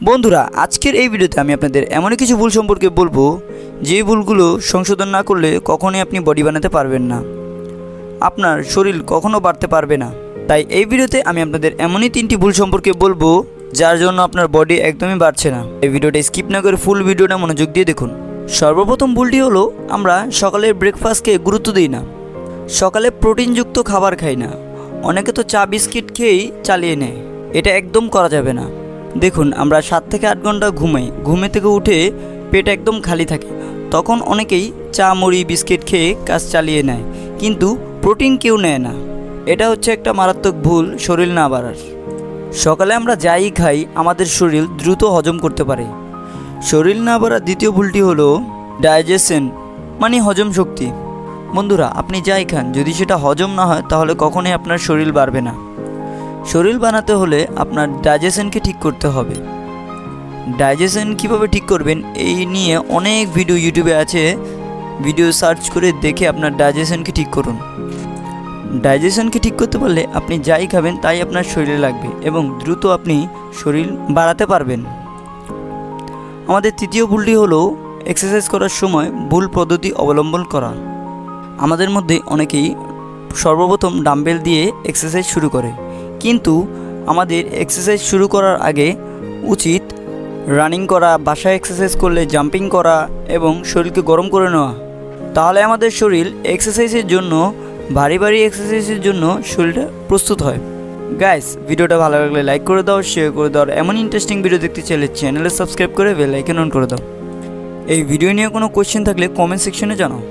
বন্ধুরা, আজকের এই ভিডিওতে আমি আপনাদের এমন কিছু ভুল সম্পর্কে বলবো যে ভুলগুলো সংশোধন না করলে কখনোই আপনি বডি বানাতে পারবেন না, আপনার শরীর কখনো বাড়তে পারবে না। তাই এই ভিডিওতে আমি আপনাদের এমনই 3টি ভুল সম্পর্কে বলবো যার জন্য আপনার বডি একদমই বাড়ছে না। এই ভিডিওটা স্কিপ না করে ফুল ভিডিওটা মনোযোগ দিয়ে দেখুন। সর্বপ্রথম ভুলটি হলো আমরা সকালের ব্রেকফাস্টকে গুরুত্ব দিই না। সকালে প্রোটিনযুক্ত খাবার খাই না, অনেকে তো চা বিস্কিট খেয়েই চালিয়ে নেয়। এটা একদম করা যাবে না। দেখুন, আমরা 7 থেকে 8 ঘন্টা ঘুমাই, ঘুমে থেকে উঠে পেট একদম খালি থাকে, তখন অনেকেই চা মুড়ি বিস্কিট খেয়ে কাজ চালিয়ে নেয়, কিন্তু প্রোটিন কেউ নেয় না। এটা হচ্ছে একটা মারাত্মক ভুল শরীর না বাড়ার। সকালে আমরা যাই খাই আমাদের শরীর দ্রুত হজম করতে পারে। শরীর না বাড়ার দ্বিতীয় ভুলটি হলো ডাইজেশন, মানে হজম শক্তি। বন্ধুরা, আপনি যাই খান যদি সেটা হজম না হয় তাহলে কখনোই আপনার শরীর বাড়বে না। শরীর বানাতে হলে আপনার ডাইজেশনকে ঠিক করতে হবে। ডাইজেশন কিভাবে ঠিক করবেন এই নিয়ে অনেক ভিডিও ইউটিউবে আছে, ভিডিও সার্চ করে দেখে আপনার ডাইজেশনকে ঠিক করুন। ডাইজেশনকে ঠিক করতে পারলে আপনি যাই খাবেন তাই আপনার শরীরে লাগবে এবং দ্রুত আপনি শরীর বাড়াতে পারবেন। আমাদের তৃতীয় ভুলটি হলো এক্সারসাইজ করার সময় ভুল পদ্ধতি অবলম্বন করা। আমাদের মধ্যে অনেকেই সর্বপ্রথম ডাম্বেল দিয়ে এক্সারসাইজ শুরু করে, কিন্তু আমাদের এক্সারসাইজ শুরু করার আগে উচিত রানিং করা, বাসায় এক্সারসাইজ করলে জাম্পিং করা এবং শরীরকে গরম করে নেওয়া। তাহলে আমাদের শরীর এক্সারসাইজের জন্য, ভারী ভারী এক্সারসাইজের জন্য শরীরটা প্রস্তুত হয়। গাইস, ভিডিওটা ভালো লাগলে লাইক করে দাও, শেয়ার করে দাও। এমন ইন্টারেস্টিং ভিডিও দেখতে চাইলে চ্যানেলে সাবস্ক্রাইব করে বেল আইকন অন করে দাও। এই ভিডিও নিয়ে কোনো কোয়েশ্চেন থাকলে কমেন্ট সেকশনে জানাও।